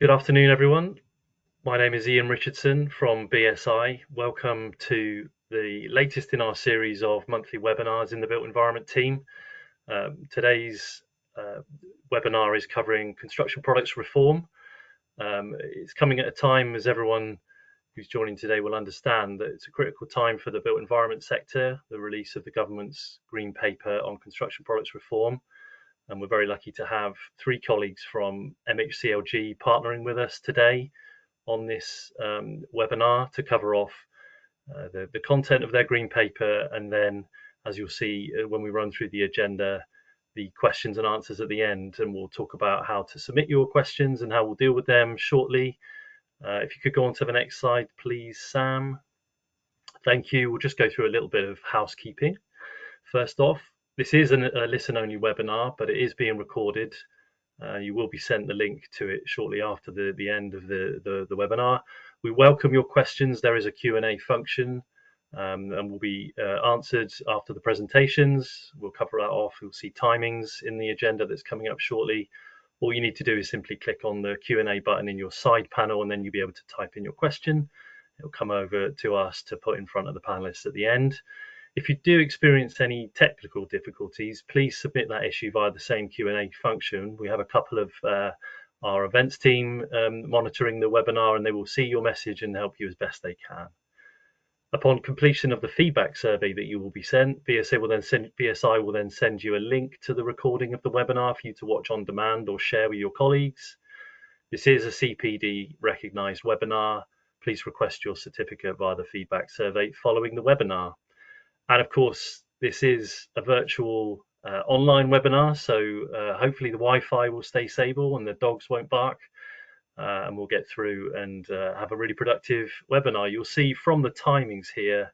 Good afternoon, everyone. My name is Ian Richardson from BSI. Welcome to the latest in our series of monthly webinars in the Built Environment team. Today's webinar is covering construction products reform. It's coming at a time, as everyone who's joining today will understand, that it's a critical time for the built environment sector, the release of the government's green paper on construction products reform. And we're very lucky to have three colleagues from MHCLG partnering with us today on this webinar to cover off the content of their green paper, and then, as you'll see when we run through the agenda, the questions and answers at the end, and we'll talk about how to submit your questions and how we'll deal with them shortly. If you could go on to the next slide, please, Sam. Thank you. We'll just go through a little bit of housekeeping. First off, this is a listen-only webinar, but it is being recorded. You will be sent the link to it shortly after the end of the webinar. We welcome your questions. There is a Q&A function and will be answered after the presentations. We'll cover that off. You'll see timings in the agenda that's coming up shortly. All you need to do is simply click on the Q&A button in your side panel, and then you'll be able to type in your question. It'll come over to us to put in front of the panelists at the end. If you do experience any technical difficulties, please submit that issue via the same Q&A function. We have a couple of our events team monitoring the webinar, and they will see your message and help you as best they can. Upon completion of the feedback survey that you will be sent, BSI will then send you a link to the recording of the webinar for you to watch on demand or share with your colleagues. This is a CPD recognised webinar. Please request your certificate via the feedback survey following the webinar. And of course, this is a virtual online webinar, so hopefully the Wi-Fi will stay stable and the dogs won't bark, and we'll get through and have a really productive webinar. You'll see from the timings here,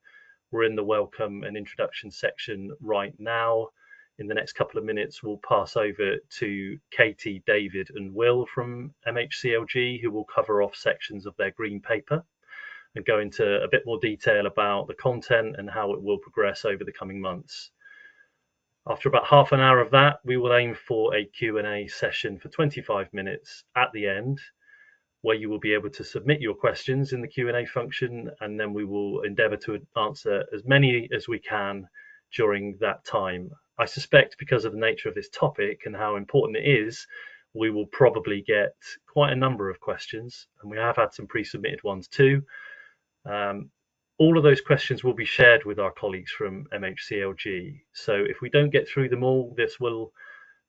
we're in the welcome and introduction section right now. In the next couple of minutes, we'll pass over to Katie, David and Will from MHCLG, who will cover off sections of their green paper and go into a bit more detail about the content and how it will progress over the coming months. After about half an hour of that, we will aim for a Q&A session for 25 minutes at the end, where you will be able to submit your questions in the Q&A function, and then we will endeavour to answer as many as we can during that time. I suspect, because of the nature of this topic and how important it is, we will probably get quite a number of questions, and we have had some pre-submitted ones too. All of those questions will be shared with our colleagues from MHCLG. So if we don't get through them all, this will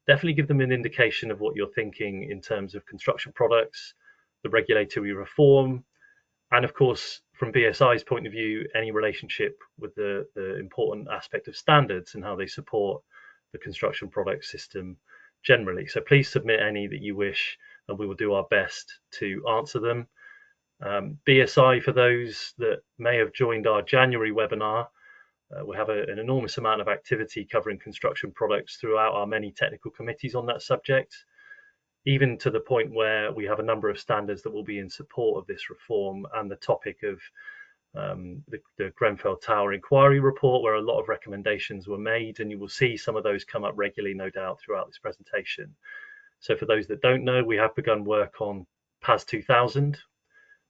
definitely give them an indication of what you're thinking in terms of construction products, the regulatory reform, and of course, from BSI's point of view, any relationship with the important aspect of standards and how they support the construction product system generally. So please submit any that you wish, and we will do our best to answer them. BSI, for those that may have joined our January webinar, we have an enormous amount of activity covering construction products throughout our many technical committees on that subject, even to the point where we have a number of standards that will be in support of this reform and the topic of the Grenfell Tower Inquiry report, where a lot of recommendations were made, and you will see some of those come up regularly, no doubt, throughout this presentation. So for those that don't know, we have begun work on PAS 2000,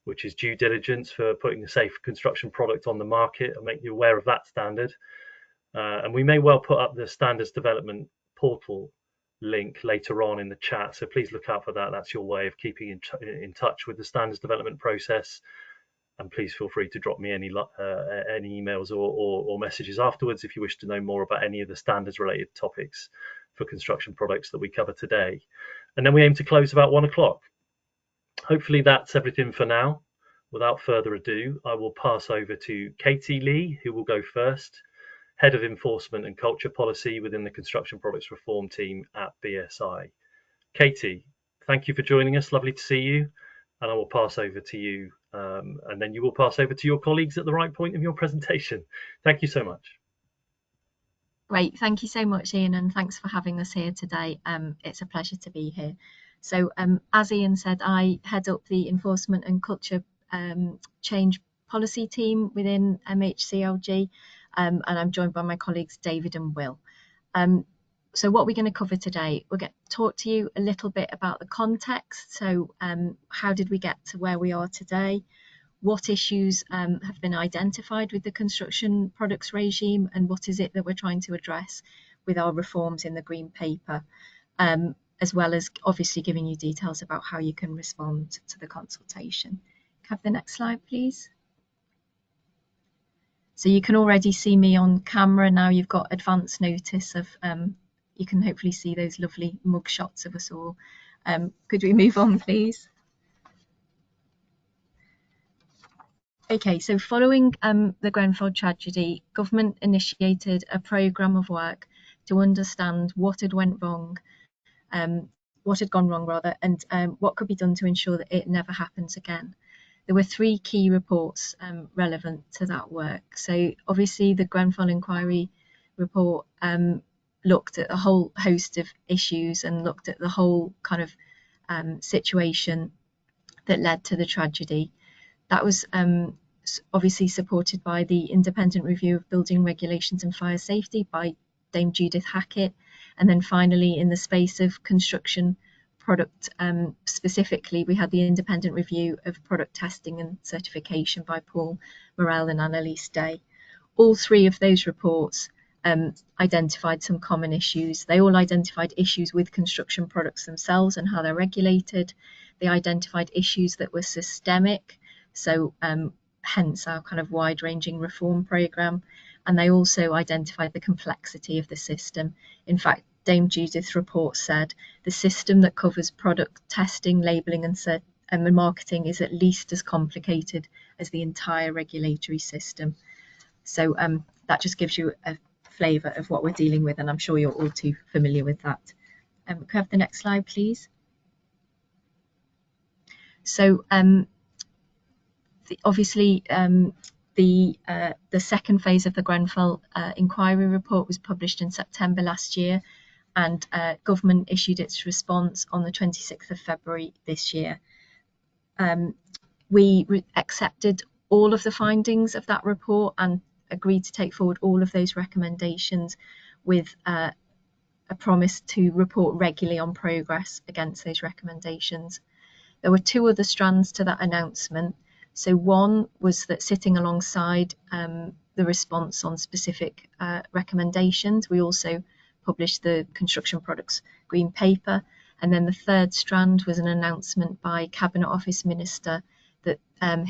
which is due diligence for putting a safe construction product on the market, and make you aware of that standard. And we may well put up the standards development portal link later on in the chat, so please look out for that. That's your way of keeping in touch with the standards development process. And please feel free to drop me any emails or messages afterwards if you wish to know more about any of the standards related topics for construction products that we cover today. And then we aim to close about 1 o'clock. Hopefully that's everything for now. Without further ado, I will pass over to Katie Lee, who will go first, Head of Enforcement and Culture Policy within the Construction Products Reform team at BSI. Katie, thank you for joining us. Lovely to see you. And I will pass over to you, and then you will pass over to your colleagues at the right point of your presentation. Thank you so much. Great. Thank you so much, Ian, and thanks for having us here today. It's a pleasure to be here. So as Ian said, I head up the Enforcement and Culture Change Policy team within MHCLG, and I'm joined by my colleagues David and Will. So what we're going to cover today, we're going to talk to you a little bit about the context. So how did we get to where we are today? What issues have been identified with the construction products regime, and what is it that we're trying to address with our reforms in the Green Paper, as well as obviously giving you details about how you can respond to the consultation. Have the next slide, please. So you can already see me on camera now. You've got advance notice of, you can hopefully see those lovely mug shots of us all. Could we move on, please? Okay, so following the Grenfell tragedy, government initiated a programme of work to understand what had gone wrong, and what could be done to ensure that it never happens again. There were 3 key reports relevant to that work. So obviously the Grenfell Inquiry report looked at a whole host of issues and looked at the whole kind of situation that led to the tragedy. That was obviously supported by the independent review of building regulations and fire safety by Dame Judith Hackett. And then finally, in the space of construction product specifically, we had the independent review of product testing and certification by Paul Morell and Annalise Day. All 3 of those reports identified some common issues. They all identified issues with construction products themselves and how they're regulated. They identified issues that were systemic, so hence our kind of wide-ranging reform programme, and they also identified the complexity of the system. In fact, Dame Judith's report said the system that covers product testing, labelling and marketing is at least as complicated as the entire regulatory system. So that just gives you a flavour of what we're dealing with, and I'm sure you're all too familiar with that. Can I have the next slide, please? So obviously the second phase of the Grenfell Inquiry report was published in September last year, and government issued its response on the 26th of February this year. We accepted all of the findings of that report and agreed to take forward all of those recommendations with a promise to report regularly on progress against those recommendations. There were 2 other strands to that announcement. So one was that sitting alongside the response on specific recommendations, we also published the Construction Products Green Paper. And then the 3rd strand was an announcement by Cabinet Office Minister that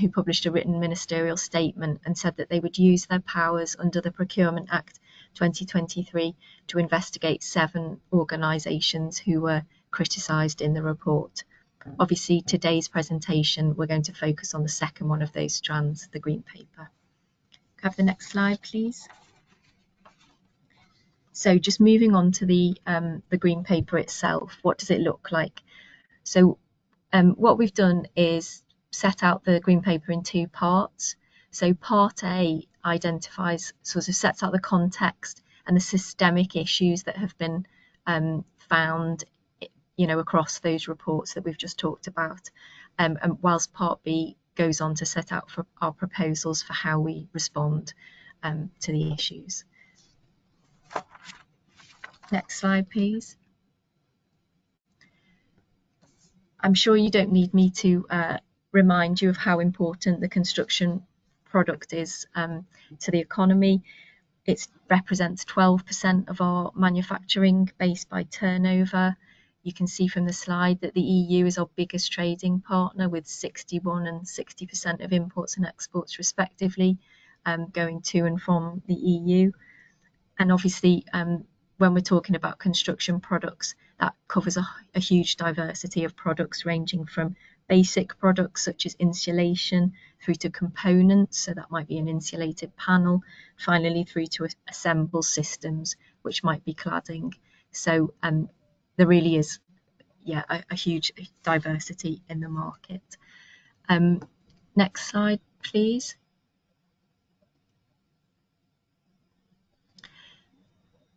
who published a written ministerial statement and said that they would use their powers under the Procurement Act 2023 to investigate 7 organisations who were criticised in the report. Obviously, today's presentation, we're going to focus on the second one of those strands, the Green Paper. Can I have the next slide, please? So just moving on to the Green Paper itself, what does it look like? So what we've done is set out the Green Paper in 2 parts. So Part A identifies, sort of sets out the context and the systemic issues that have been found across those reports that we've just talked about, and whilst Part B goes on to set out for our proposals for how we respond to the issues. Next slide, please. I'm sure you don't need me to remind you of how important the construction product is to the economy. It represents 12% of our manufacturing base by turnover. You can see from the slide that the EU is our biggest trading partner, with 61 and 60% of imports and exports respectively going to and from the EU. And obviously when we're talking about construction products, that covers a huge diversity of products, ranging from basic products such as insulation through to components, so that might be an insulated panel, finally through to assembled systems, which might be cladding. So there really is a huge diversity in the market. Next slide, please.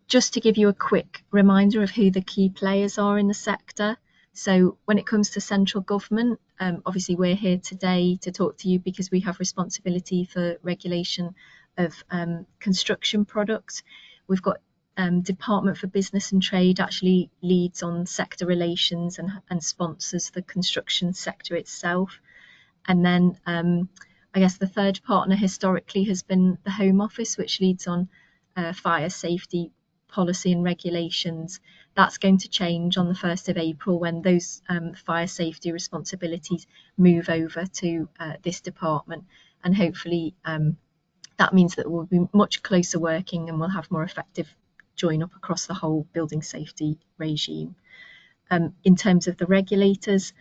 Just to give you a quick reminder of who the key players are in the sector. So when it comes to central government, obviously we're here today to talk to you because we have responsibility for regulation of construction products. We've got Department for Business and Trade actually leads on sector relations and sponsors the construction sector itself. And then I guess the third partner historically has been the Home Office, which leads on fire safety policy and regulations. That's going to change on the 1st of April when those fire safety responsibilities move over to this department, and hopefully that means that we'll be much closer working and we'll have more effective join up across the whole building safety regime. In terms of the regulators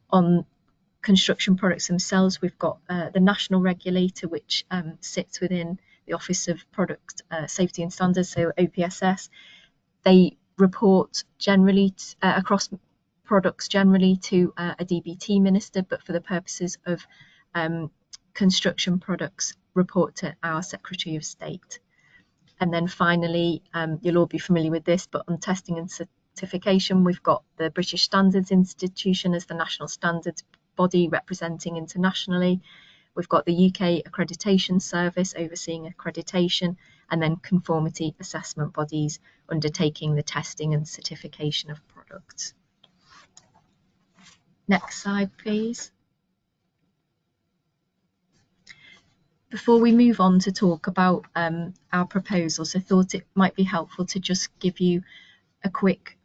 on construction products themselves, we've got the national regulator, which sits within the Office of Product Safety and Standards, so OPSS. They report generally across products generally to a DBT minister, but for the purposes of construction products, report to our Secretary of State. And then finally, you'll all be familiar with this, but on testing and certification, we've got the British Standards Institution as the national standards body representing internationally. We've got the UK Accreditation Service overseeing accreditation, and then conformity assessment bodies undertaking the testing and certification of products. Next slide, please. Before we move on to talk about our proposals, I thought it might be helpful to just give you a quick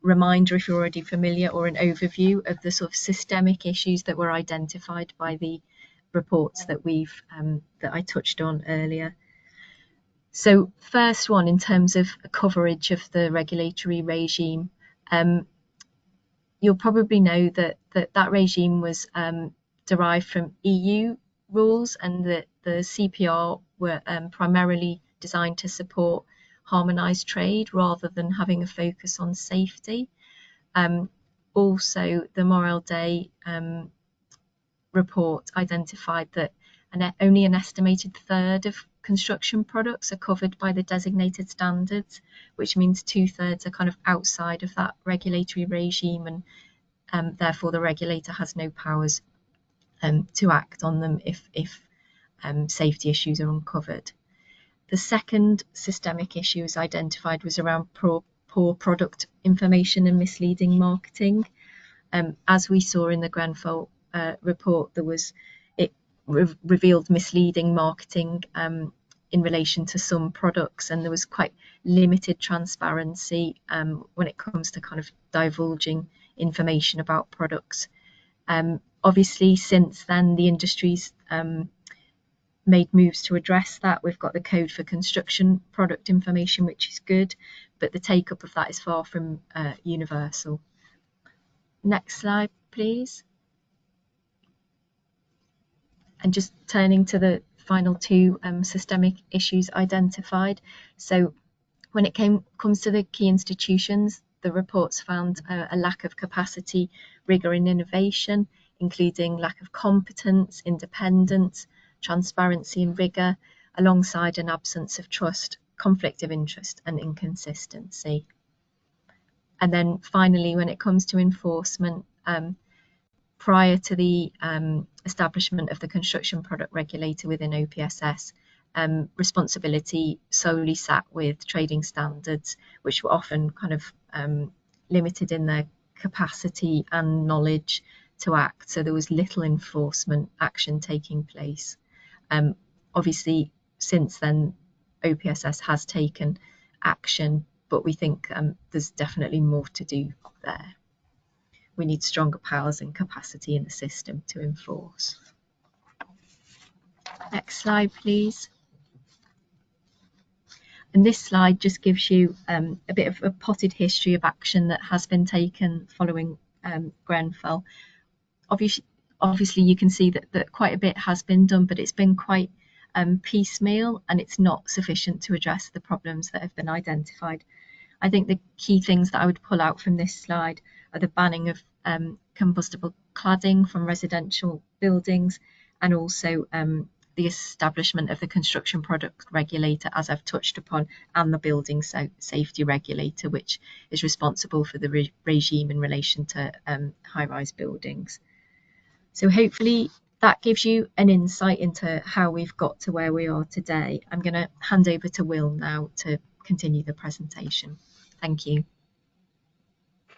reminder, if you're already familiar, or an overview of the sort of systemic issues that were identified by the reports that that I touched on earlier. So first one, in terms of coverage of the regulatory regime, you'll probably know that that regime was derived from EU rules, and that the CPR were primarily designed to support harmonised trade rather than having a focus on safety. Also, the Morel Day report identified that only an estimated third of construction products are covered by the designated standards, which means 2/3 are kind of outside of that regulatory regime, and therefore the regulator has no powers to act on them if safety issues are uncovered. The second systemic issue is identified was around poor product information and misleading marketing. As we saw in the Grenfell report, it revealed misleading marketing in relation to some products, and there was quite limited transparency when it comes to kind of divulging information about products. Obviously, since then, the industry's made moves to address that. We've got the Code for Construction Product Information, which is good, but the take-up of that is far from universal. Next slide, please. And just turning to the final two systemic issues identified. So when it comes to the key institutions, the reports found a lack of capacity, rigour and innovation, including lack of competence, independence, transparency and rigour, alongside an absence of trust, conflict of interest and inconsistency. And then finally, when it comes to enforcement, prior to the establishment of the construction product regulator within OPSS, responsibility solely sat with trading standards, which were often kind of limited in their capacity and knowledge to act. So there was little enforcement action taking place. Obviously, since then, OPSS has taken action, but we think there's definitely more to do there. We need stronger powers and capacity in the system to enforce. Next slide, please. And this slide just gives you a bit of a potted history of action that has been taken following Grenfell. Obviously, you can see that quite a bit has been done, but it's been quite piecemeal, and it's not sufficient to address the problems that have been identified. I think the key things that I would pull out from this slide are the banning of combustible cladding from residential buildings, and also the establishment of the construction product regulator, as I've touched upon, and the building safety regulator, which is responsible for the regime in relation to high-rise buildings. So hopefully that gives you an insight into how we've got to where we are today. I'm going to hand over to Will now to continue the presentation. Thank you.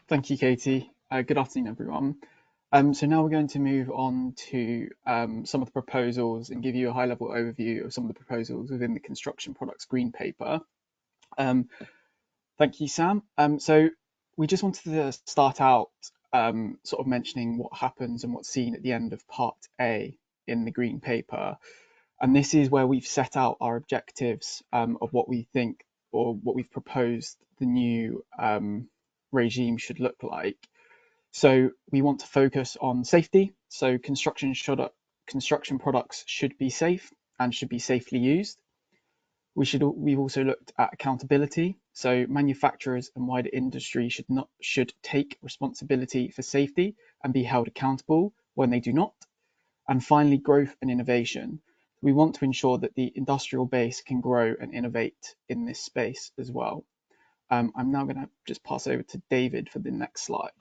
Thank you, Katie. Good afternoon, everyone. So now we're going to move on to some of the proposals and give you a high-level overview of some of the proposals within the Construction Products Green Paper. Thank you, Sam. So we just wanted to start out sort of mentioning what happens and what's seen at the end of Part A in the Green Paper. And this is where we've set out our objectives of what we think, or what we've proposed the new regime should look like. So we want to focus on safety. So construction products should be safe and should be safely used. We've also looked at accountability. So manufacturers and wider industry should take responsibility for safety and be held accountable when they do not. And finally, growth and innovation. We want to ensure that the industrial base can grow and innovate in this space as well. I'm now going to just pass over to David for the next slide.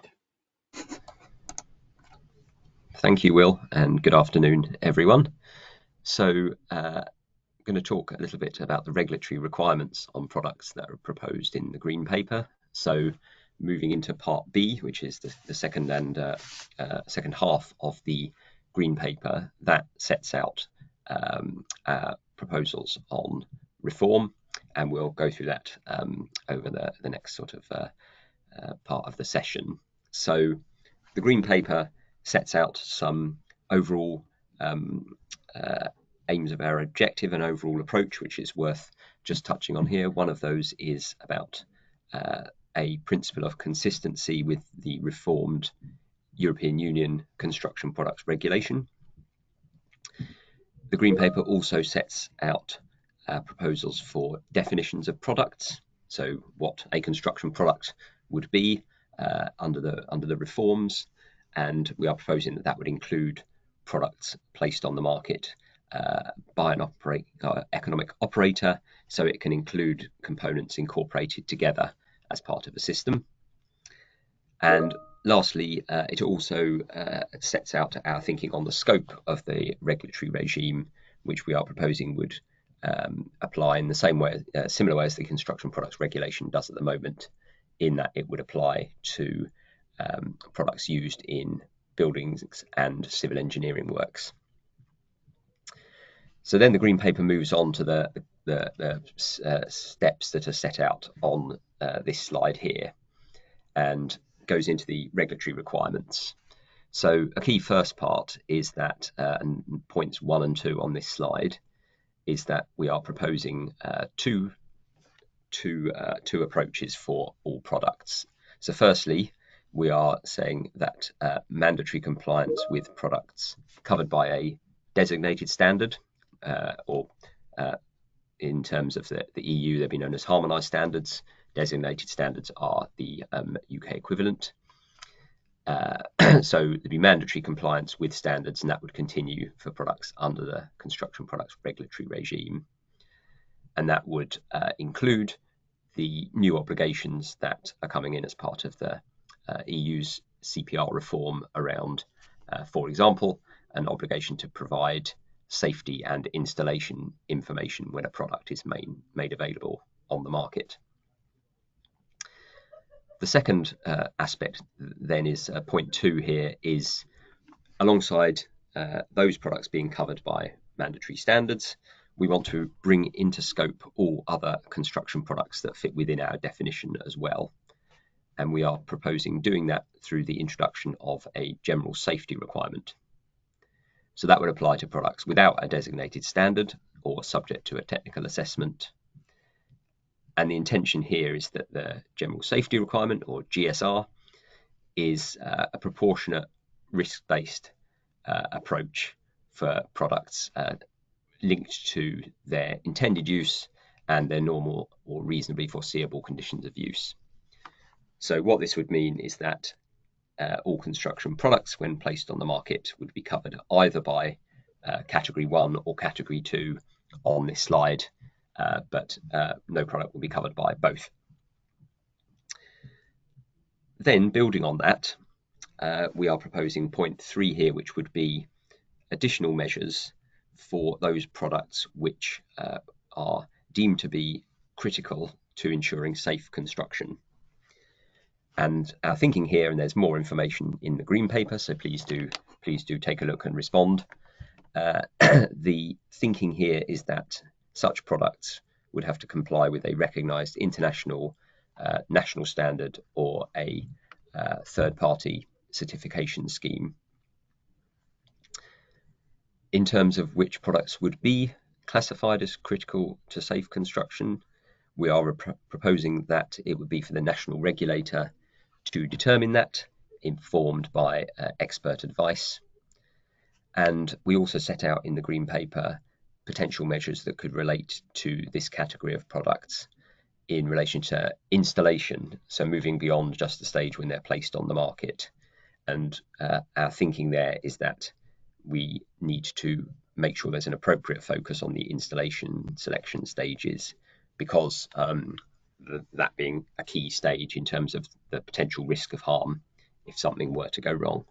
Thank you, Will, and good afternoon, everyone. So I'm going to talk a little bit about the regulatory requirements on products that are proposed in the Green Paper. So moving into Part B, which is the second half of the Green Paper, that sets out proposals on reform, and we'll go through that over the next sort of part of the session. So the Green Paper sets out some overall aims of our objective and overall approach, which is worth just touching on here. One of those is about a principle of consistency with the reformed European Union Construction Products Regulation. The Green Paper also sets out proposals for definitions of products, so what a construction product would be under the reforms, and we are proposing that that would include products placed on the market by an economic operator, so it can include components incorporated together as part of a system. And lastly, it also sets out our thinking on the scope of the regulatory regime, which we are proposing would apply in the same way, similar way as the Construction Products Regulation does at the moment, in that it would apply to products used in buildings and civil engineering works. So then the Green Paper moves on to the steps that are set out on this slide here, and goes into the regulatory requirements. So a key first part is that, and points 1 and 2 on this slide, is that we are proposing two approaches for all products. So firstly, we are saying that mandatory compliance with products covered by a designated standard, or in terms of the EU, they'd be known as harmonised standards. Designated standards are the UK equivalent. So there'd be mandatory compliance with standards, and that would continue for products under the Construction Products Regulatory Regime. And that would include the new obligations that are coming in as part of the EU's CPR reform around, for example, an obligation to provide safety and installation information when a product is made available on the market. The second aspect then is point 2 here, is alongside those products being covered by mandatory standards, we want to bring into scope all other construction products that fit within our definition as well. And we are proposing doing that through the introduction of a general safety requirement. So that would apply to products without a designated standard or subject to a technical assessment. And the intention here is that the general safety requirement, or GSR, is a proportionate risk-based approach for products linked to their intended use and their normal or reasonably foreseeable conditions of use. So what this would mean is that all construction products, when placed on the market, would be covered either by Category 1 or Category 2 on this slide, but no product will be covered by both. Then, building on that, we are proposing point 3 here, which would be additional measures for those products which are deemed to be critical to ensuring safe construction. And our thinking here, and there's more information in the green paper, so please do take a look and respond. The thinking here is that such products would have to comply with a recognised international, national standard or a third-party certification scheme. In terms of which products would be classified as critical to safe construction, we are proposing that it would be for the national regulator to determine that, informed by expert advice. And we also set out in the green paper potential measures that could relate to this category of products in relation to installation, so moving beyond just the stage when they're placed on the market. And our thinking there is that we need to make sure there's an appropriate focus on the installation selection stages, because that being a key stage in terms of the potential risk of harm if something were to go wrong.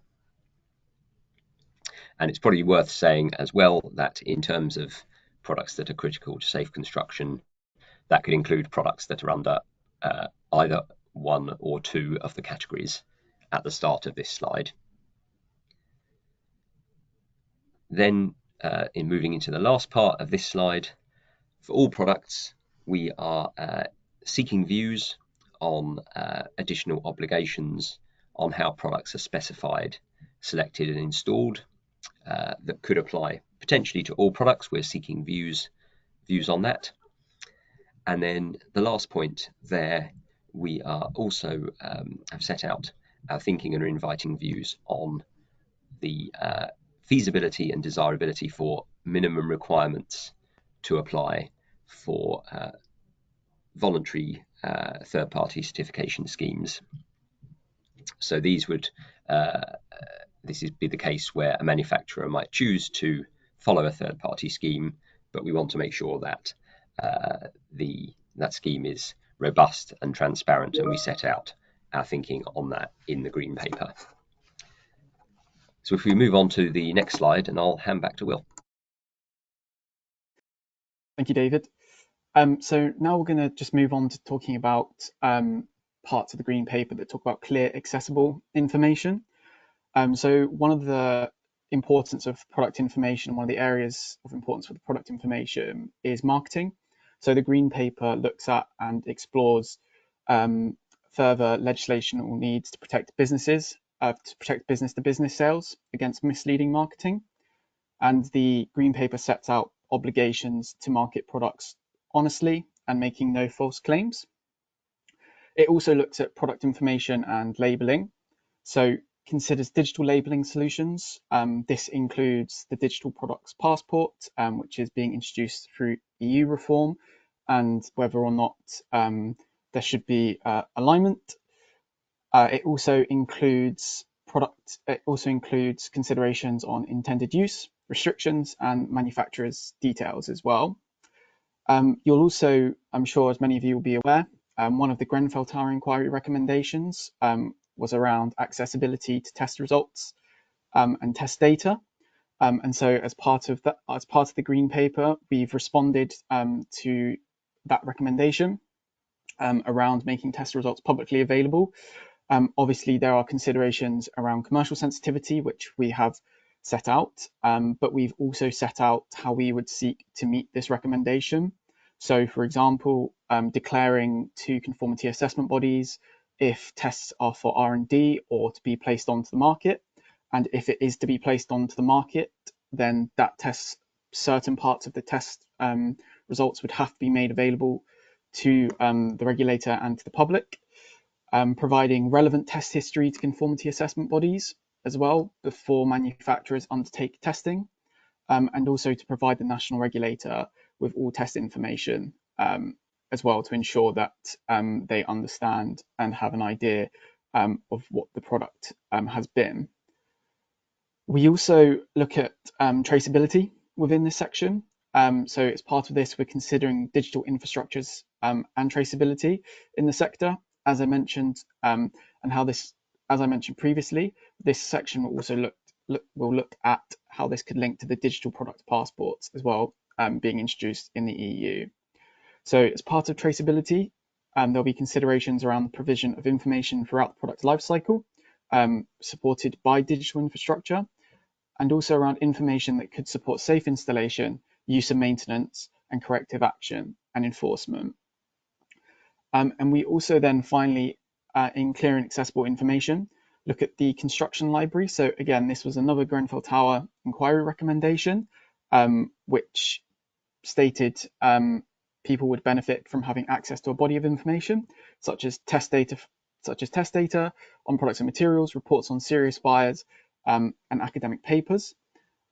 And it's probably worth saying as well that in terms of products that are critical to safe construction, that could include products that are under either one or two of the categories at the start of this slide. Then in moving into the last part of this slide, for all products, we are seeking views on additional obligations on how products are specified, selected and installed that could apply potentially to all products. We're seeking views on that. And then the last point there, we are also have set out our thinking and are inviting views on the feasibility and desirability for minimum requirements to apply for voluntary third-party certification schemes. So these would this would be the case where a manufacturer might choose to follow a third-party scheme, but we want to make sure that that scheme is robust and transparent, and we set out our thinking on that in the green paper. So if we move on to the next slide, and I'll hand back to Will. Thank you, David. So now we're going to just move on to talking about parts of the green paper that talk about clear, accessible information. So one of the importance of product information, one of the areas of importance for the product information is marketing. So the green paper looks at and explores further legislational needs to protect businesses, to protect business-to-business sales against misleading marketing. And the green paper sets out obligations to market products honestly and making no false claims. It also looks at product information and labelling. So considers digital labelling solutions. This includes the Digital Products Passport, which is being introduced through EU reform, and whether or not there should be alignment. It also includes considerations on intended use, restrictions, and manufacturer's details as well. You'll also, I'm sure as many of you will be aware, one of the Grenfell Inquiry recommendations was around accessibility to test results and test data. And so as part of the green paper, we've responded to that recommendation around making test results publicly available. Obviously, there are considerations around commercial sensitivity, which we have set out, but we've also set out how we would seek to meet this recommendation. So, for example, declaring to conformity assessment bodies if tests are for R&D or to be placed onto the market. And if it is to be placed onto the market, then that certain parts of the test results would have to be made available to the regulator and to the public, providing relevant test history to conformity assessment bodies as well before manufacturers undertake testing, and also to provide the national regulator with all test information as well to ensure that they understand and have an idea of what the product has been. We also look at traceability within this section. So as part of this, we're considering digital infrastructures and traceability in the sector, as I mentioned, and how this, as I mentioned previously, this section will also look at how this could link to the digital product passports as well, being introduced in the EU. So as part of traceability, there'll be considerations around the provision of information throughout the product lifecycle, supported by digital infrastructure, and also around information that could support safe installation, use and maintenance, and corrective action and enforcement. And we also then finally, in clear and accessible information, look at the construction library. So again, this was another Grenfell Tower inquiry recommendation, which stated people would benefit from having access to a body of information, such as test data on products and materials, reports on serious fires, and academic papers.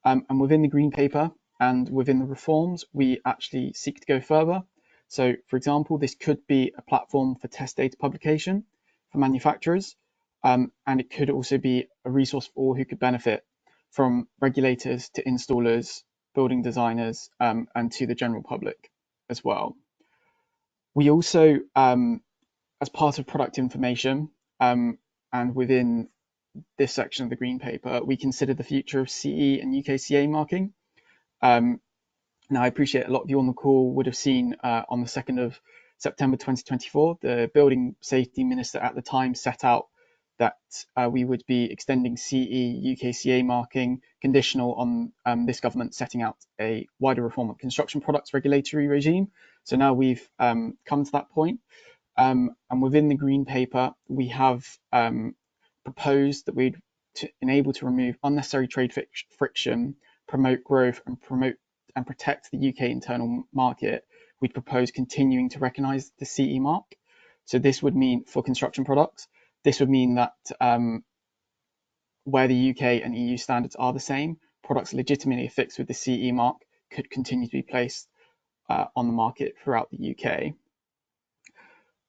And within the Green Paper and within the reforms, we actually seek to go further. So, for example, this could be a platform for test data publication for manufacturers, and it could also be a resource for all who could benefit, from regulators to installers, building designers, and to the general public as well. We also, as part of product information, and within this section of the Green Paper, we consider the future of CE and UKCA marking. Now, I appreciate a lot of you on the call would have seen on the 2nd of September 2024, the Building Safety Minister at the time set out that we would be extending CE UKCA marking conditional on this government setting out a wider reform of construction products regulatory regime. So now we've come to that point. And within the Green Paper, we have proposed that we'd enable to remove unnecessary trade friction, promote growth, and protect the UK internal market. We'd propose continuing to recognise the CE mark. So this would mean, for construction products, this would mean that where the UK and EU standards are the same, products legitimately affixed with the CE mark could continue to be placed on the market throughout the UK.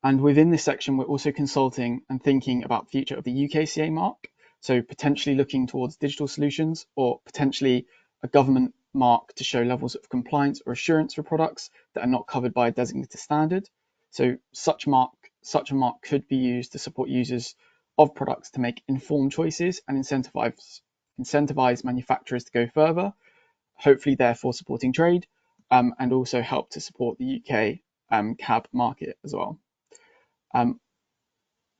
And within this section, we're also consulting and thinking about the future of the UKCA mark. So potentially looking towards digital solutions, or potentially a government mark to show levels of compliance or assurance for products that are not covered by a designated standard. So such a mark could be used to support users of products to make informed choices and incentivize manufacturers to go further, hopefully therefore supporting trade, and also help to support the UK cab market as well.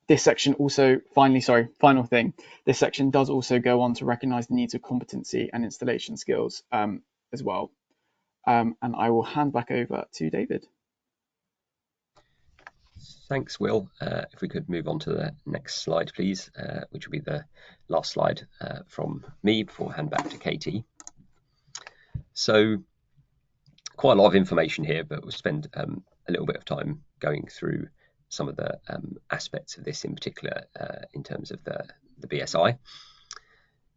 This section also, final thing, this section does also go on to recognise the needs of competency and installation skills as well. And I will hand back over to David. Thanks, Will. If we could move on to the next slide, please, which will be the last slide from me before I hand back to Katie. So quite a lot of information here, but we'll spend a little bit of time going through some of the aspects of this in particular in terms of the BSI.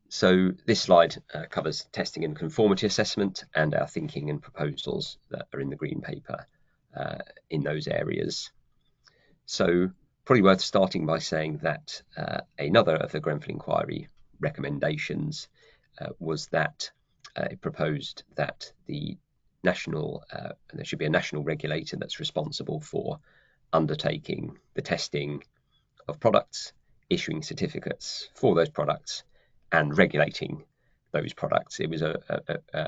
So this slide covers testing and conformity assessment and our thinking and proposals that are in the Green Paper in those areas. So probably worth starting by saying that another of the Grenfell Inquiry recommendations was that it proposed that the national, there should be a national regulator that's responsible for undertaking the testing of products, issuing certificates for those products, and regulating those products. It was a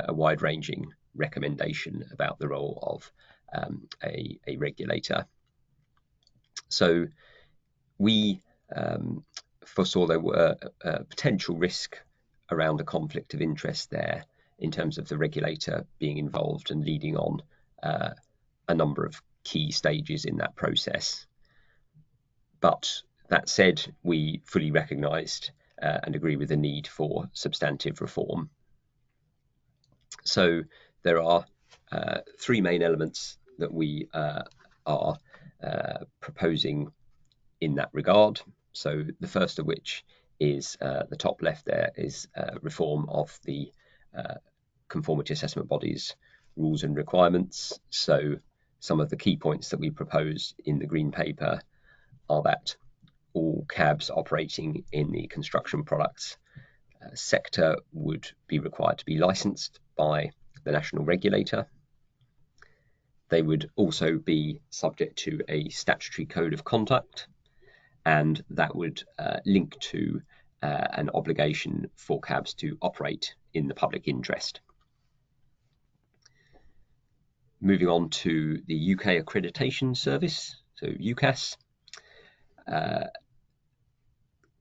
wide-ranging recommendation about the role of a regulator. So we foresaw there were a potential risk around a conflict of interest there in terms of the regulator being involved and leading on a number of key stages in that process. But that said, we fully recognised and agree with the need for substantive reform. So there are three main elements that we are proposing in that regard. So the first of which is the top left there is reform of the conformity assessment body's rules and requirements. So some of the key points that we propose in the Green Paper are that all cabs operating in the construction products sector would be required to be licensed by the national regulator. They would also be subject to a statutory code of conduct, and that would link to an obligation for cabs to operate in the public interest. Moving on to the UK Accreditation Service. so UCAS.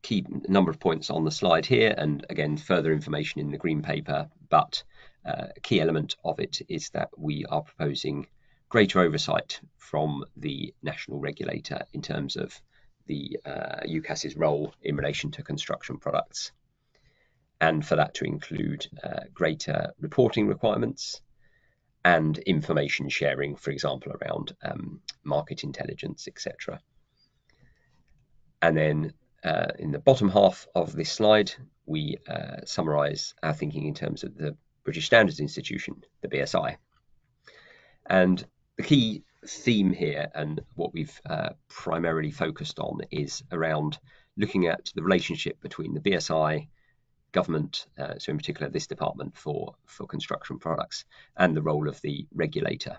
Key number of points on the slide here, and again further information in the green paper, but a key element of it is that we are proposing greater oversight from the national regulator in terms of the UCAS's role in relation to construction products, and for that to include greater reporting requirements and information sharing, for example, around market intelligence, etc. And then in the bottom half of this slide, we summarise our thinking in terms of the British Standards Institution, the BSI. And the key theme here, and what we've primarily focused on, is around looking at the relationship between the BSI, government, so in particular this department for construction products, and the role of the regulator.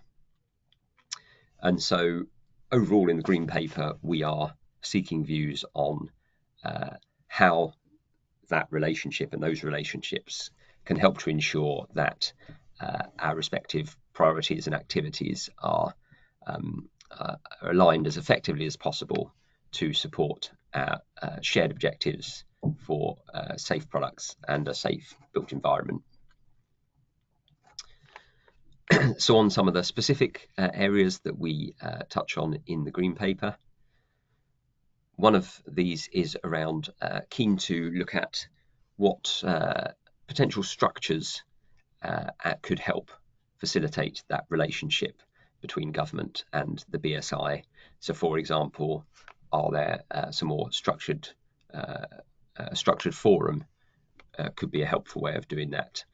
And so overall in the green paper, we are seeking views on how that relationship and those relationships can help to ensure that our respective priorities and activities are aligned as effectively as possible to support our shared objectives for safe products and a safe built environment. So on some of the specific areas that we touch on in the green paper, one of these is around keen to look at what potential structures could help facilitate that relationship between government and the BSI. So, for example, are there some more structured forum could be a helpful way of doing that,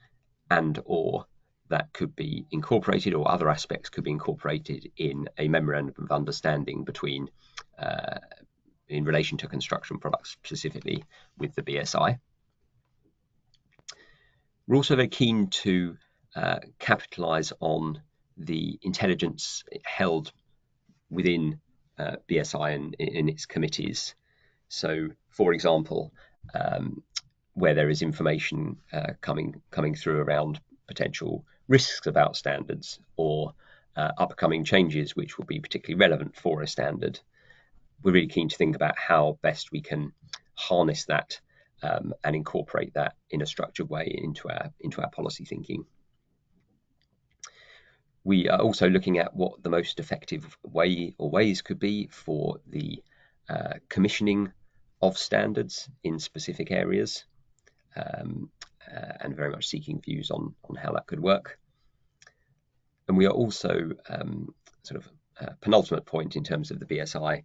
and or that could be incorporated, or other aspects could be incorporated in a memorandum of understanding between in relation to construction products, specifically with the BSI. We're also very keen to capitalise on the intelligence held within BSI and in its committees. So, for example, where there is information coming through around potential risks about standards, or upcoming changes which will be particularly relevant for a standard, we're really keen to think about how best we can harness that and incorporate that in a structured way into our policy thinking. We are also looking at what the most effective way or ways could be for the commissioning of standards in specific areas, and very much seeking views on how that could work. And we are also penultimate point in terms of the BSI,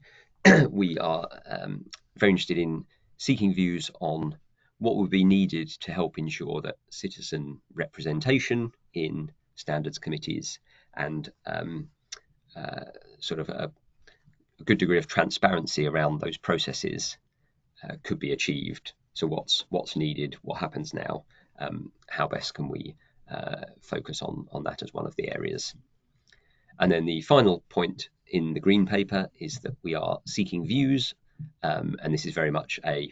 we are very interested in seeking views on what would be needed to help ensure that citizen representation in standards committees and a good degree of transparency around those processes could be achieved. So what's needed, what happens now, how best can we focus on that as one of the areas. And then the final point in the green paper is that we are seeking views, and this is very much an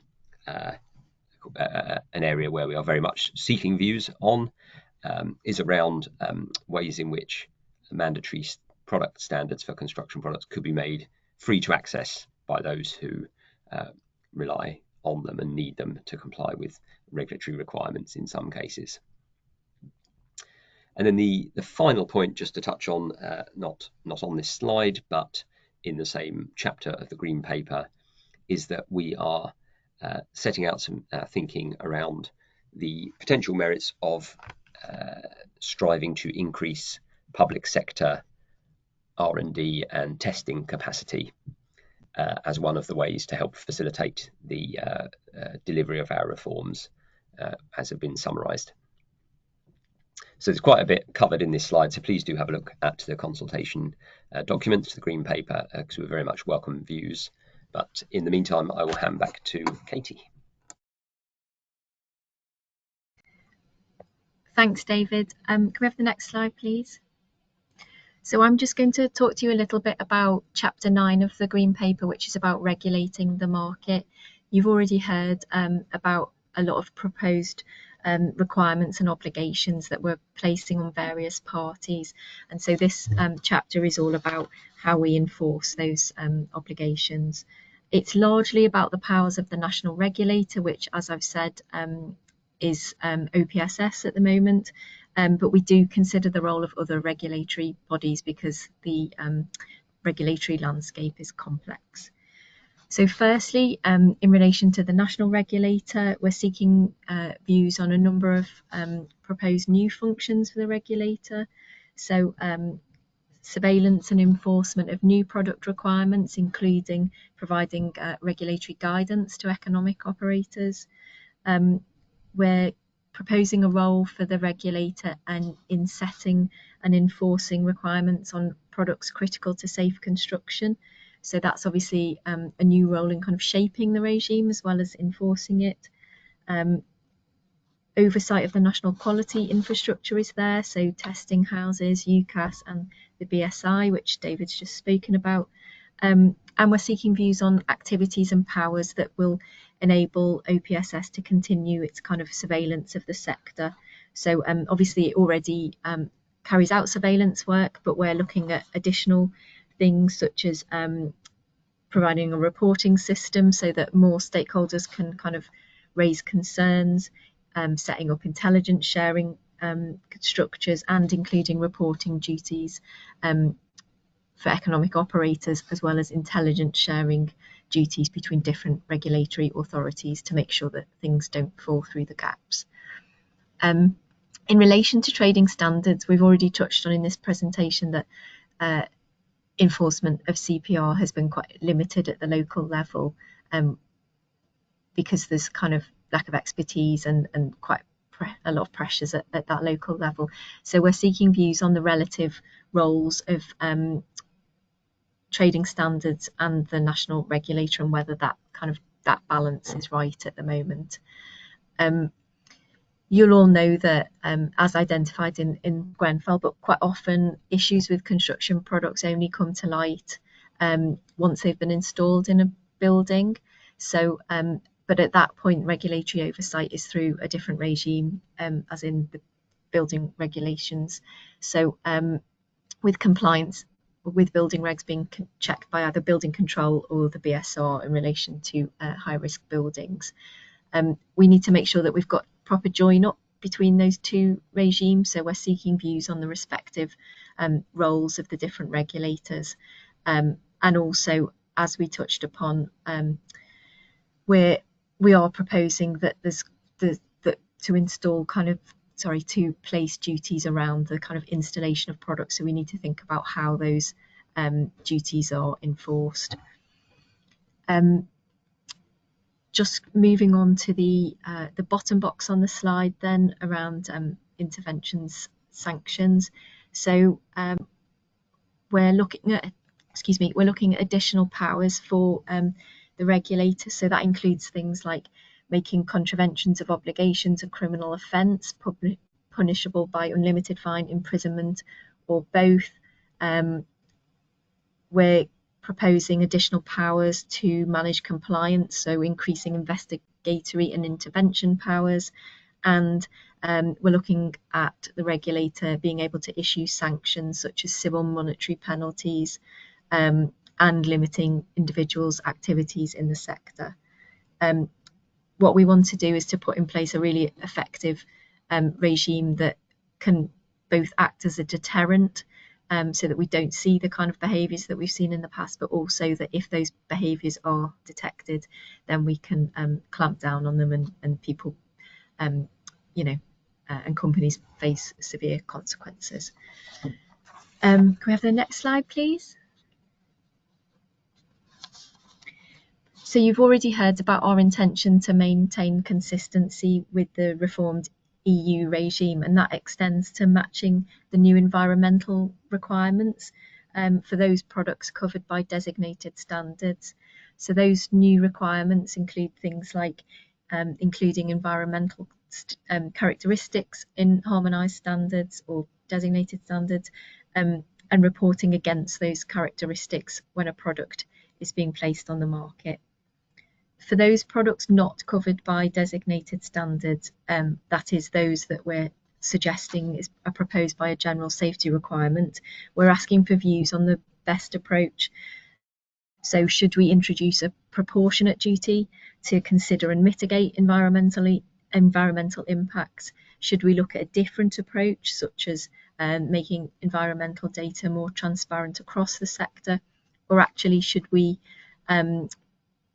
area where we are very much seeking views on, is around ways in which mandatory product standards for construction products could be made free to access by those who rely on them and need them to comply with regulatory requirements in some cases. And then the final point, just to touch on, not on this slide, but in the same chapter of the green paper, is that we are setting out some thinking around the potential merits of striving to increase public sector R&D and testing capacity as one of the ways to help facilitate the delivery of our reforms, as have been summarised. So there's quite a bit covered in this slide, so please do have a look at the consultation documents, the green paper, because we very much welcome views. But in the meantime, I will hand back to Katie. Thanks, David. Can we have the next slide, please? So I'm just going to talk to you a little bit about Chapter 9 of the Green Paper, which is about regulating the market. You've already heard about a lot of proposed requirements and obligations that we're placing on various parties. And so this chapter is all about how we enforce those obligations. It's largely about the powers of the national regulator, which, as I've said, is OPSS at the moment, but we do consider the role of other regulatory bodies because the regulatory landscape is complex. So firstly, in relation to the national regulator, we're seeking views on a number of proposed new functions for the regulator. So surveillance and enforcement of new product requirements, including providing regulatory guidance to economic operators. We're proposing a role for the regulator and in setting and enforcing requirements on products critical to safe construction. So that's obviously a new role in kind of shaping the regime as well as enforcing it. Oversight of the national quality infrastructure is there, so testing houses, UCAS and the BSI, which David's just spoken about. And we're seeking views on activities and powers that will enable OPSS to continue its kind of surveillance of the sector. So obviously it already carries out surveillance work, but we're looking at additional things such as providing a reporting system so that more stakeholders can kind of raise concerns, setting up intelligence sharing structures and including reporting duties for economic operators, as well as intelligence sharing duties between different regulatory authorities to make sure that things don't fall through the gaps. In relation to trading standards, we've already touched on in this presentation that enforcement of CPR has been quite limited at the local level because there's kind of lack of expertise and quite a lot of pressures at that local level. So we're seeking views on the relative roles of trading standards and the national regulator and whether that balance is right at the moment. You'll all know that as identified in Grenfell, but quite often issues with construction products only come to light once they've been installed in a building. So but at that point regulatory oversight is through a different regime, as in the building regulations. So with compliance with building regs being checked by either building control or the BSR in relation to high risk buildings. We need to make sure that we've got proper join up between those two regimes, so we're seeking views on the respective roles of the different regulators, and also, as we touched upon, we are proposing that to place duties around the kind of installation of products, so we need to think about how those duties are enforced. Just moving on to the bottom box on the slide then around interventions, sanctions. So we're looking at additional powers for the regulator. So that includes things like making contraventions of obligations a criminal offence, punishable by unlimited fine, imprisonment, or both. We're proposing additional powers to manage compliance, so increasing investigatory and intervention powers, and we're looking at the regulator being able to issue sanctions such as civil monetary penalties and limiting individuals' activities in the sector. What we want to do is to put in place a really effective regime that can both act as a deterrent, so that we don't see the kind of behaviours that we've seen in the past, but also that if those behaviours are detected, then we can clamp down on them and people, and companies face severe consequences. Can we have the next slide, please? So you've already heard about our intention to maintain consistency with the reformed EU regime, and that extends to matching the new environmental requirements for those products covered by designated standards. So those new requirements include things like including environmental characteristics in harmonised standards or designated standards, and reporting against those characteristics when a product is being placed on the market. For those products not covered by designated standards, that is those that we're suggesting are proposed by a general safety requirement, we're asking for views on the best approach. So should we introduce a proportionate duty to consider and mitigate environmental impacts? Should we look at a different approach, such as making environmental data more transparent across the sector? Or actually, should we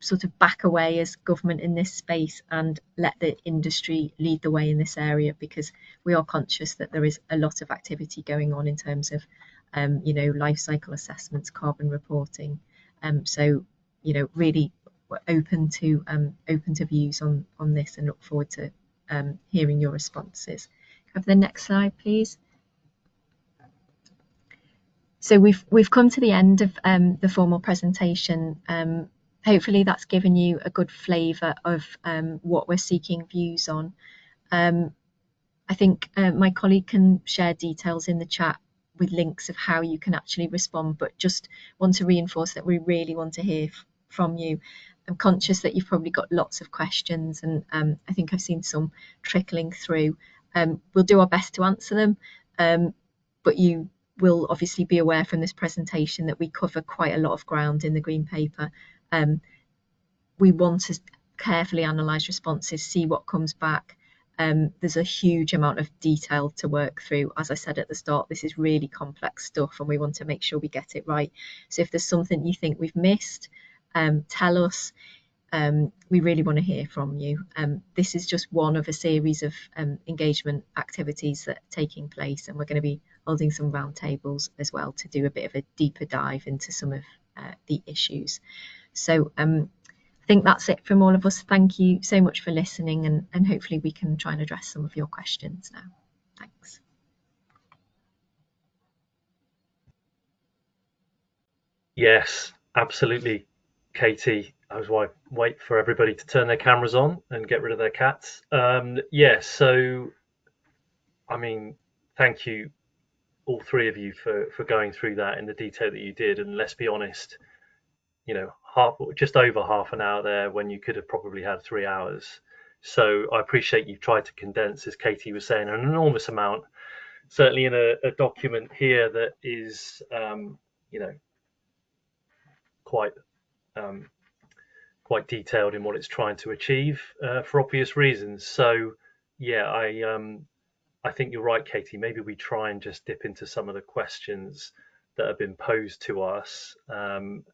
sort of back away as government in this space and let the industry lead the way in this area, because we are conscious that there is a lot of activity going on in terms of life cycle assessments, carbon reporting. So really we're open to views on this, and look forward to hearing your responses. Have the next slide, please. So we've come to the end of the formal presentation. Hopefully that's given you a good flavour of what we're seeking views on. I think my colleague can share details in the chat with links of how you can actually respond, but just want to reinforce that we really want to hear from you. I'm conscious that you've probably got lots of questions, and I think I've seen some trickling through. We'll do our best to answer them, but you will obviously be aware from this presentation that we cover quite a lot of ground in the Green Paper. We want to carefully analyse responses, see what comes back. There's a huge amount of detail to work through. As I said at the start, this is really complex stuff, and we want to make sure we get it right. So if there's something you think we've missed, tell us. We really want to hear from you. This is just one of a series of engagement activities that are taking place, and we're going to be holding some roundtables as well to do a bit of a deeper dive into some of the issues. So I think that's it from all of us. Thank you so much for listening, and hopefully we can try and address some of your questions now. Thanks. Yes, absolutely, Katie. I was wait for everybody to turn their cameras on and get rid of their cats. Yes, so I mean, thank you, all three of you, for going through that in the detail that you did. And let's be honest, just over half an hour there when you could have probably had 3 hours. So I appreciate you've tried to condense, as Katie was saying, an enormous amount, certainly in a document here that is, quite detailed in what it's trying to achieve, for obvious reasons. So yeah, I think you're right, Katie. Maybe we try and just dip into some of the questions that have been posed to us, and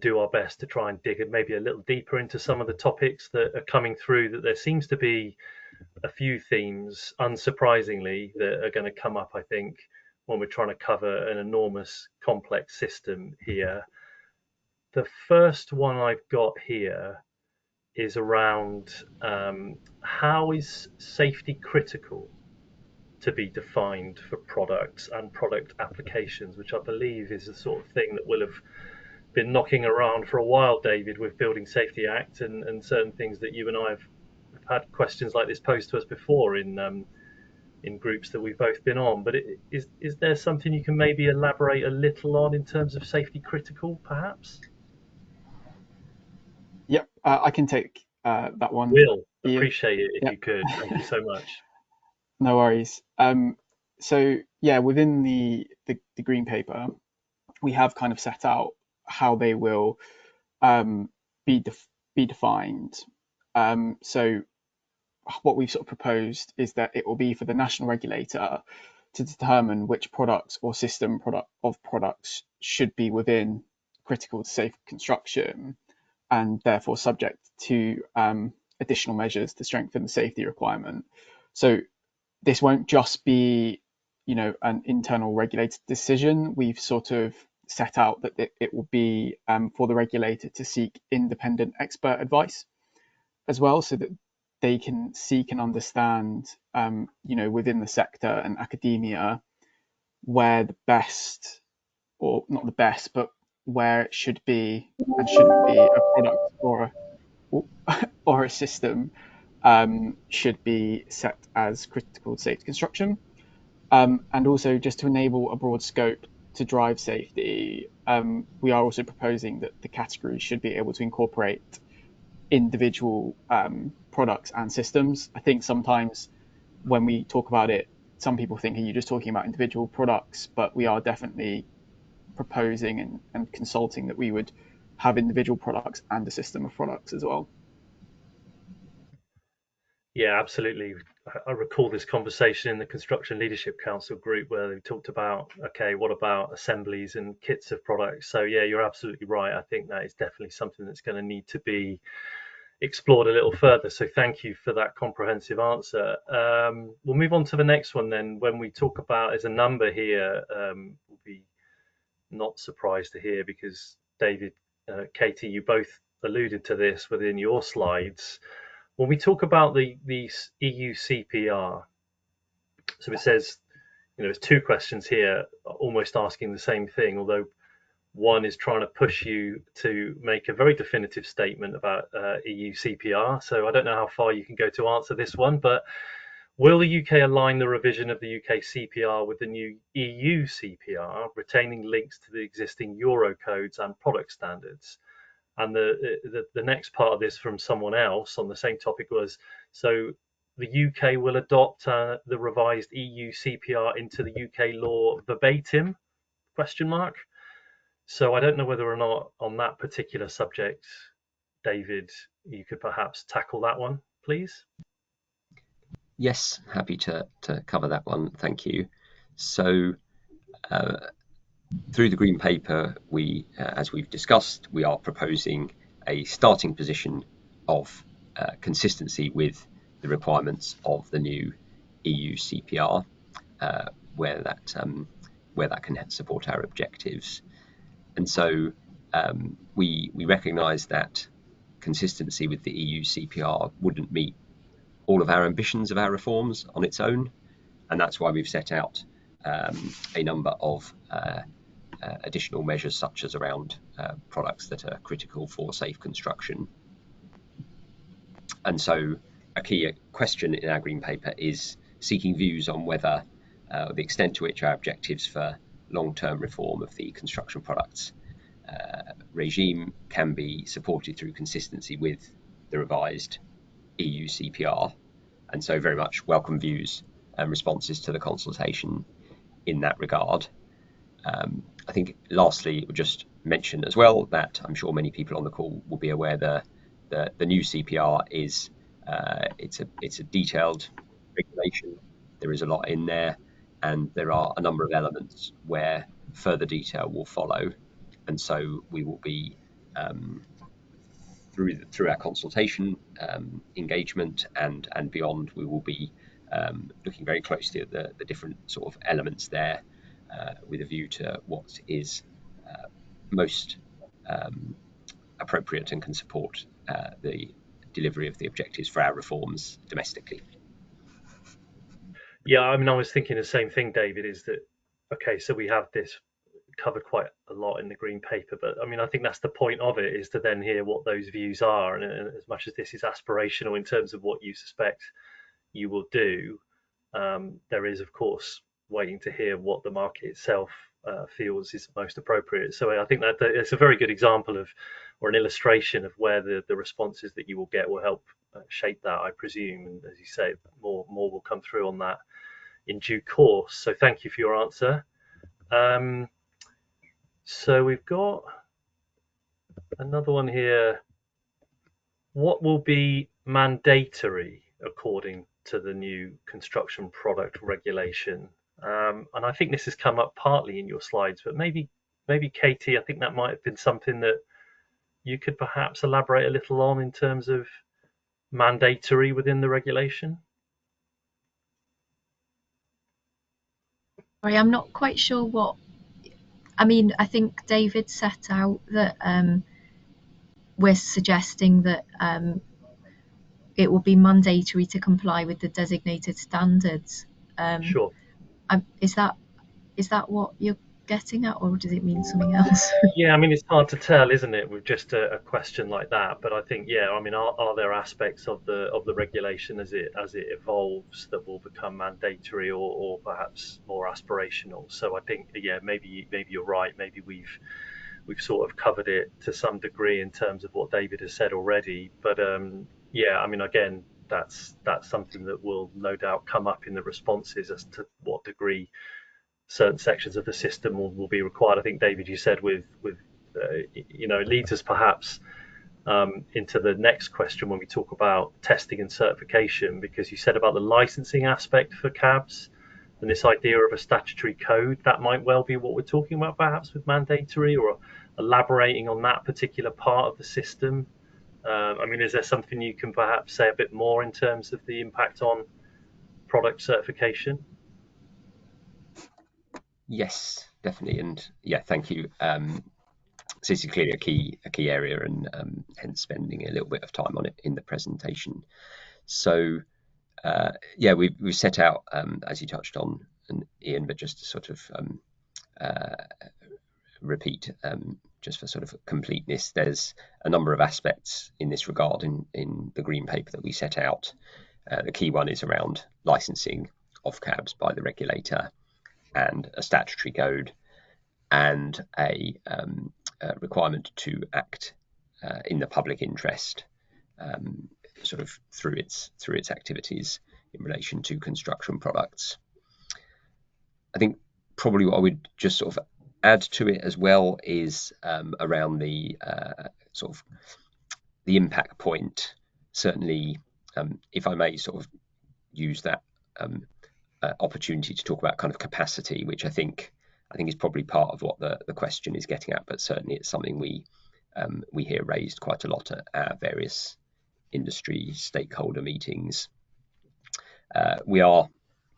do our best to try and dig maybe a little deeper into some of the topics that are coming through. That there seems to be a few themes, unsurprisingly, that are going to come up, I think, when we're trying to cover an enormous complex system here. The first one I've got here is around how is safety critical to be defined for products and product applications, which I believe is the sort of thing that will have been knocking around for a while, David, with Building Safety Act and certain things that you and I have had questions like this posed to us before in groups that we've both been on. But is there something you can maybe elaborate a little on in terms of safety critical, perhaps? Yep, I can take that one. Will, appreciate it if you could. Thank you so much. No worries. So yeah, within the Green Paper, we have kind of set out how they will be defined. So what we've sort of proposed is that it will be for the national regulator to determine which products or system of products should be within critical to safe construction, and therefore subject to additional measures to strengthen the safety requirement. So this won't just be, an internal regulated decision. We've sort of set out that it will be for the regulator to seek independent expert advice as well, so that they can seek and understand, within the sector and academia, where the best, or not the best, but where it should be and shouldn't be a product or a system should be set as critical safety construction. And also, just to enable a broad scope to drive safety, we are also proposing that the categories should be able to incorporate individual products and systems. I think sometimes when we talk about it, some people think, are you just talking about individual products? But we are definitely proposing and consulting that we would have individual products and a system of products as well. Yeah, absolutely. I recall this conversation in the Construction Leadership Council group where they talked about, okay, what about assemblies and kits of products? So yeah, you're absolutely right. I think that is definitely something that's going to need to be explored a little further. So thank you for that comprehensive answer. We'll move on to the next one then. When we talk about, there's a number here, we'll be not surprised to hear because David, Katie, you both alluded to this within your slides. When we talk about the EU CPR, so it says, there's two questions here almost asking the same thing, although one is trying to push you to make a very definitive statement about EU CPR. So I don't know how far you can go to answer this one, but will the UK align the revision of the UK CPR with the new EU CPR, retaining links to the existing Euro codes and product standards? And the next part of this from someone else on the same topic was, so the UK will adopt the revised EU CPR into the UK law verbatim? Question mark. So I don't know whether or not on that particular subject, David, you could perhaps tackle that one, please. Yes, happy to cover that one. Thank you. So through the Green Paper, we, as we've discussed, we are proposing a starting position of consistency with the requirements of the new EU CPR, where that can support our objectives. And so we recognise that consistency with the EU CPR wouldn't meet all of our ambitions of our reforms on its own, and that's why we've set out a number of additional measures, such as around products that are critical for safe construction. And so a key question in our Green Paper is seeking views on whether the extent to which our objectives for long-term reform of the construction products regime can be supported through consistency with the revised EU CPR. And so very much welcome views and responses to the consultation in that regard. I think lastly, we'll just mention as well that I'm sure many people on the call will be aware the new CPR is it's a detailed regulation. There is a lot in there, and there are a number of elements where further detail will follow. And so we will be through our consultation engagement and beyond, we will be looking very closely at the different sort of elements there, with a view to what is most appropriate and can support the delivery of the objectives for our reforms domestically. Yeah, I mean, I was thinking the same thing, David, is that, okay, so we have this covered quite a lot in the Green Paper, but I mean, I think that's the point of it, is to then hear what those views are. And as much as this is aspirational in terms of what you suspect you will do, there is, of course, waiting to hear what the market itself feels is most appropriate. So I think that it's a very good example of, or an illustration of where the responses that you will get will help shape that, I presume. And as you say, more will come through on that in due course. So thank you for your answer. So we've got another one here. What will be mandatory according to the new construction product regulation? And I think this has come up partly in your slides, but maybe Katie, I think that might have been something that you could perhaps elaborate a little on in terms of mandatory within the regulation. Sorry, I'm not quite sure what. I mean, I think David set out that we're suggesting that it will be mandatory to comply with the designated standards. Sure. Is that what you're getting at, or does it mean something else? Yeah, I mean, it's hard to tell, isn't it, with just a question like that? But I think, yeah, I mean, are there aspects of the regulation as it evolves that will become mandatory or perhaps more aspirational? So I think, yeah, maybe you're right. Maybe we've sort of covered it to some degree in terms of what David has said already. But yeah, I mean, again, that's something that will no doubt come up in the responses as to what degree certain sections of the system will be required. I think, David, you said with it leads us perhaps into the next question when we talk about testing and certification, because you said about the licensing aspect for cabs and this idea of a statutory code. That might well be what we're talking about, perhaps with mandatory, or elaborating on that particular part of the system. Is there something you can perhaps say a bit more in terms of the impact on product certification? Yes, definitely, and yeah, thank you. So this is clearly a key area, and hence spending a little bit of time on it in the presentation. So we've set out, as you touched on, and Ian, but just to sort of repeat, just for sort of completeness, there's a number of aspects in this regard in the green paper that we set out. The key one is around licensing of cabs by the regulator, and a statutory code, and a requirement to act in the public interest, sort of through its activities in relation to construction products. I think probably what I would just sort of add to it as well is around the sort of the impact point. Certainly, if I may sort of use that opportunity to talk about kind of capacity, which I think is probably part of what the question is getting at, but certainly it's something we hear raised quite a lot at our various industry stakeholder meetings. We are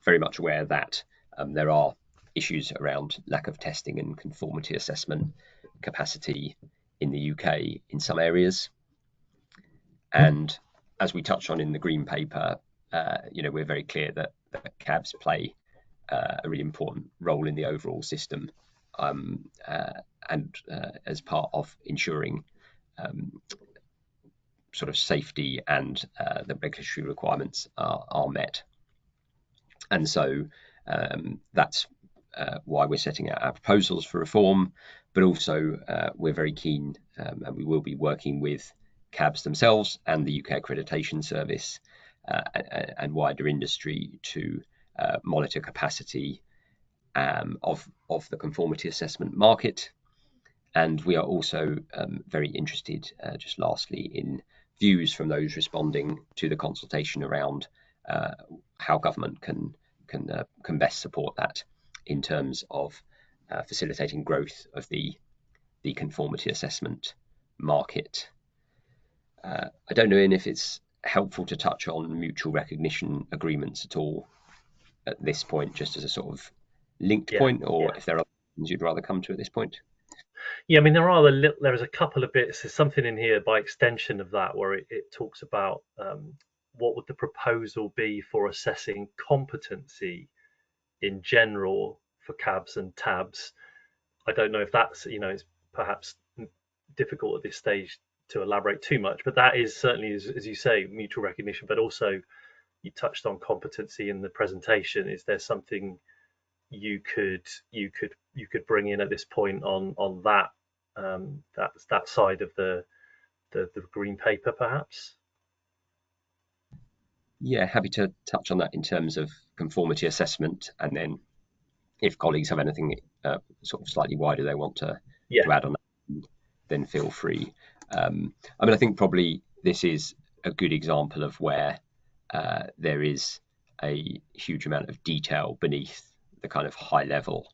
very much aware that there are issues around lack of testing and conformity assessment capacity in the UK in some areas. And as we touch on in the green paper, we're very clear that cabs play a really important role in the overall system, and as part of ensuring sort of safety and the regulatory requirements are met. And so that's why we're setting out our proposals for reform, but also we're very keen, and we will be working with cabs themselves and the UK Accreditation Service and wider industry to monitor capacity of the conformity assessment market. And we are also very interested, just lastly, in views from those responding to the consultation around how government can best support that in terms of facilitating growth of the conformity assessment market. I don't know, Ian, if it's helpful to touch on mutual recognition agreements at all at this point, just as a sort of linked point, or if there are things you'd rather come to at this point. Yeah, there's a couple of bits. There's something in here by extension of that where it talks about what would the proposal be for assessing competency in general for cabs and tabs. I don't know if that's, it's perhaps difficult at this stage to elaborate too much, but that is certainly, as you say, mutual recognition, but also you touched on competency in the presentation. Is there something you could bring in at this point on that that side of the green paper, perhaps? Yeah, happy to touch on that in terms of conformity assessment, and then if colleagues have anything sort of slightly wider they want to add on that, then feel free. I think probably this is a good example of where there is a huge amount of detail beneath the kind of high level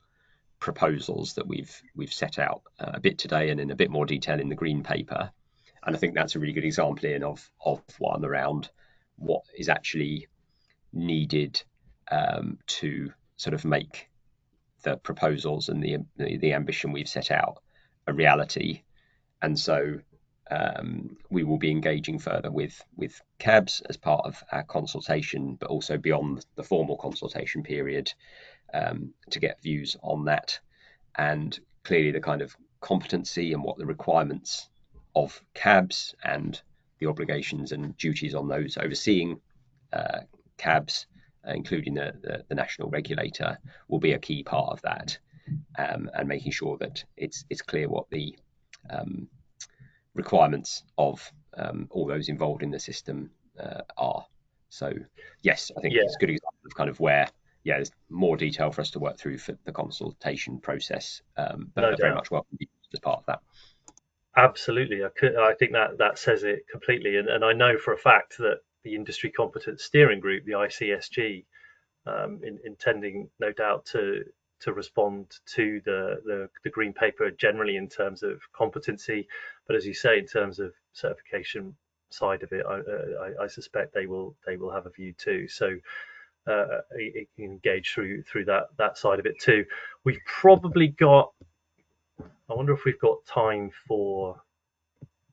proposals that we've set out a bit today, and in a bit more detail in the green paper. And I think that's a really good example, Ian, of one around what is actually needed to sort of make the proposals and the ambition we've set out a reality. And so we will be engaging further with cabs as part of our consultation, but also beyond the formal consultation period, to get views on that. And clearly the kind of competency and what the requirements of cabs and the obligations and duties on those overseeing cabs, including the national regulator, will be a key part of that, and making sure that it's clear what the requirements of all those involved in the system are. So yes, I think it's a good example of kind of where yeah, there's more detail for us to work through for the consultation process, but No very doubt. much welcome as part of that. Absolutely, I think that says it completely, and I know for a fact that the Industry Competence Steering Group, the ICSG, intending no doubt to respond to the green paper generally in terms of competency, but as you say, in terms of certification side of it, I suspect they will have a view too. So it can engage through that side of it too. We've probably got. I wonder if we've got time for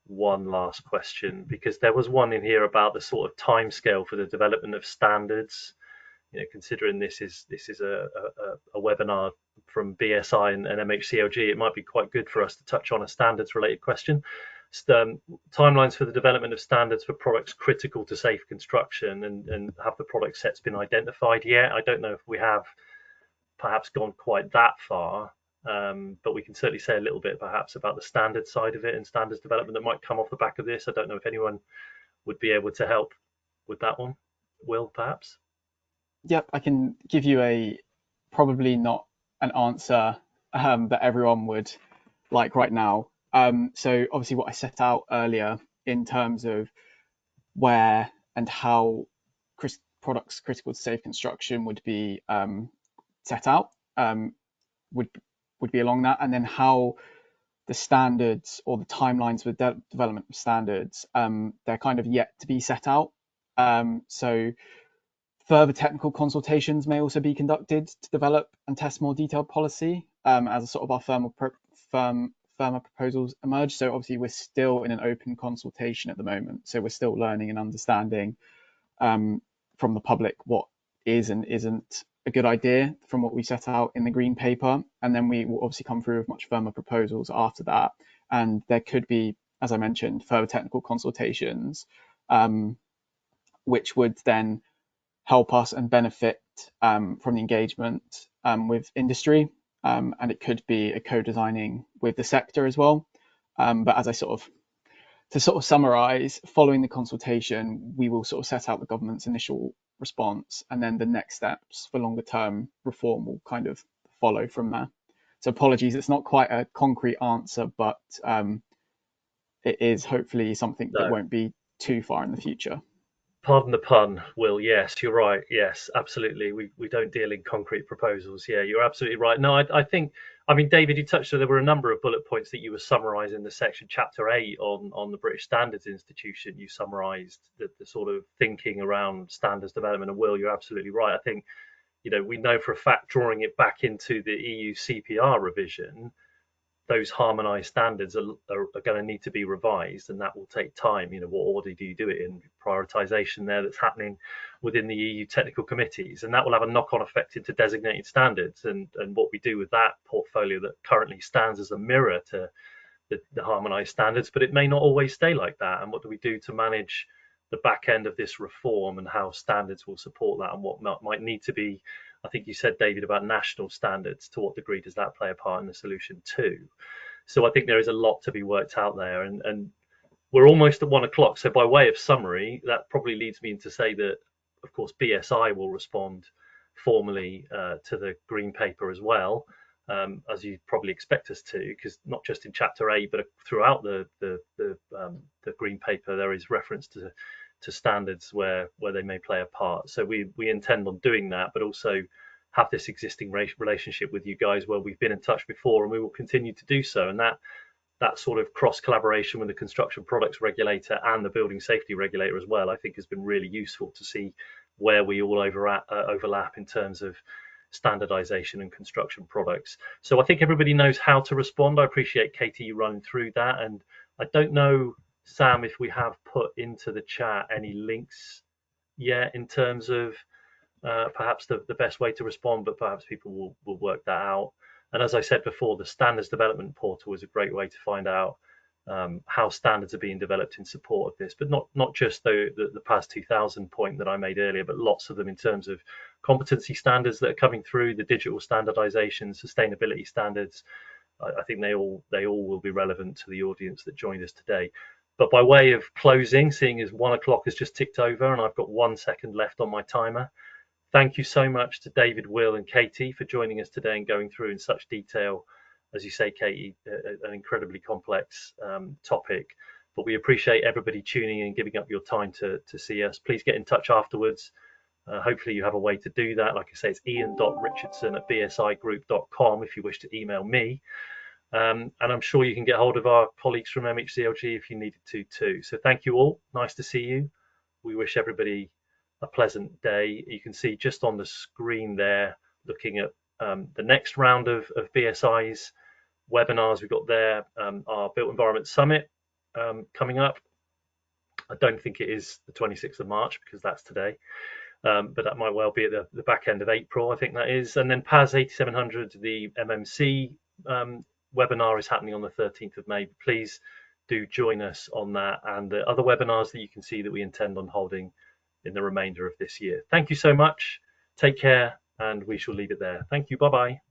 one last question, because there was one in here about the sort of timescale for the development of standards. Considering this is a webinar from BSI and MHCLG, it might be quite good for us to touch on a standards related question. Timelines for the development of standards for products critical to safe construction, and have the product sets been identified yet? I don't know if we have perhaps gone quite that far, but we can certainly say a little bit perhaps about the standard side of it and standards development that might come off the back of this. I don't know if anyone would be able to help with that one. Will, perhaps? Yep, I can give you probably not an answer that everyone would like right now. So obviously what I set out earlier in terms of where and how products critical to safe construction would be set out would be along that, and then how the standards or the timelines for development of standards, they're kind of yet to be set out. So further technical consultations may also be conducted to develop and test more detailed policy as sort of our firmer proposals emerge. So obviously we're still in an open consultation at the moment. So we're still learning and understanding from the public what is and isn't a good idea from what we set out in the green paper. And then we will obviously come through with much firmer proposals after that. And there could be, as I mentioned, further technical consultations, which would then help us and benefit from the engagement with industry, and it could be a co-designing with the sector as well. But as I sort of summarize, following the consultation, we will sort of set out the government's initial response, and then the next steps for longer term reform will kind of follow from there. So apologies, it's not quite a concrete answer, but it is hopefully something that won't be too far in the future. Pardon the pun, Will. Yes, you're right. Yes, absolutely. We don't deal in concrete proposals. Yeah, you're absolutely right. No, I think, I mean, David, you touched on, there were a number of bullet points that you were summarising in the section chapter 8 on the British Standards Institution. You summarised the sort of thinking around standards development, and Will, you're absolutely right. I think, we know for a fact, drawing it back into the EU CPR revision, those harmonised standards are going to need to be revised, and that will take time. What order do you do it in? Prioritisation there that's happening within the EU technical committees, and that will have a knock-on effect into designated standards, and what we do with that portfolio that currently stands as a mirror to the harmonised standards, but it may not always stay like that. And what do we do to manage the back end of this reform, and how standards will support that, and what might need to be, I think you said, David, about national standards. To what degree does that play a part in the solution too? So I think there is a lot to be worked out there, and we're almost at 1 o'clock. So by way of summary, that probably leads me to say that, of course, BSI will respond formally to the green paper as well, as you probably expect us to, because not just in chapter 8, but throughout the green paper, there is reference to standards where they may play a part. So we intend on doing that, but also have this existing relationship with you guys where we've been in touch before, and we will continue to do so. And that sort of cross collaboration with the construction products regulator and the building safety regulator as well, I think has been really useful to see where we all overlap in terms of standardization and construction products. So I think everybody knows how to respond. I appreciate Katie you running through that, and I don't know, Sam, if we have put into the chat any links yet in terms of perhaps the best way to respond, but perhaps people will work that out. And as I said before, the standards development portal is a great way to find out how standards are being developed in support of this, but not just the PAS 2000 point that I made earlier, but lots of them in terms of competency standards that are coming through, the digital standardization, sustainability standards. I think they all will be relevant to the audience that joined us today. But by way of closing, seeing as 1 o'clock has just ticked over and I've got 1 second left on my timer, Thank you so much to David, Will and Katie for joining us today and going through in such detail, as you say, Katie, an incredibly complex topic. But we appreciate everybody tuning in and giving up your time to see us. Please get in touch afterwards. Hopefully you have a way to do that. Like I say, it's ian.richardson@bsigroup.com if you wish to email me. And I'm sure you can get hold of our colleagues from MHCLG if you needed to too. So thank you all. Nice to see you. We wish everybody a pleasant day. You can see just on the screen there, looking at the next round of BSI's webinars we've got there, our Built Environment Summit coming up. I don't think it is the 26th of March because that's today. But that might well be at the back end of April, I think that is. And then PAS 8700, the MMC webinar is happening on the 13th of May. Please do join us on that and the other webinars that you can see that we intend on holding in the remainder of this year. Thank you so much. Take care, and we shall leave it there. Thank you. Bye-bye.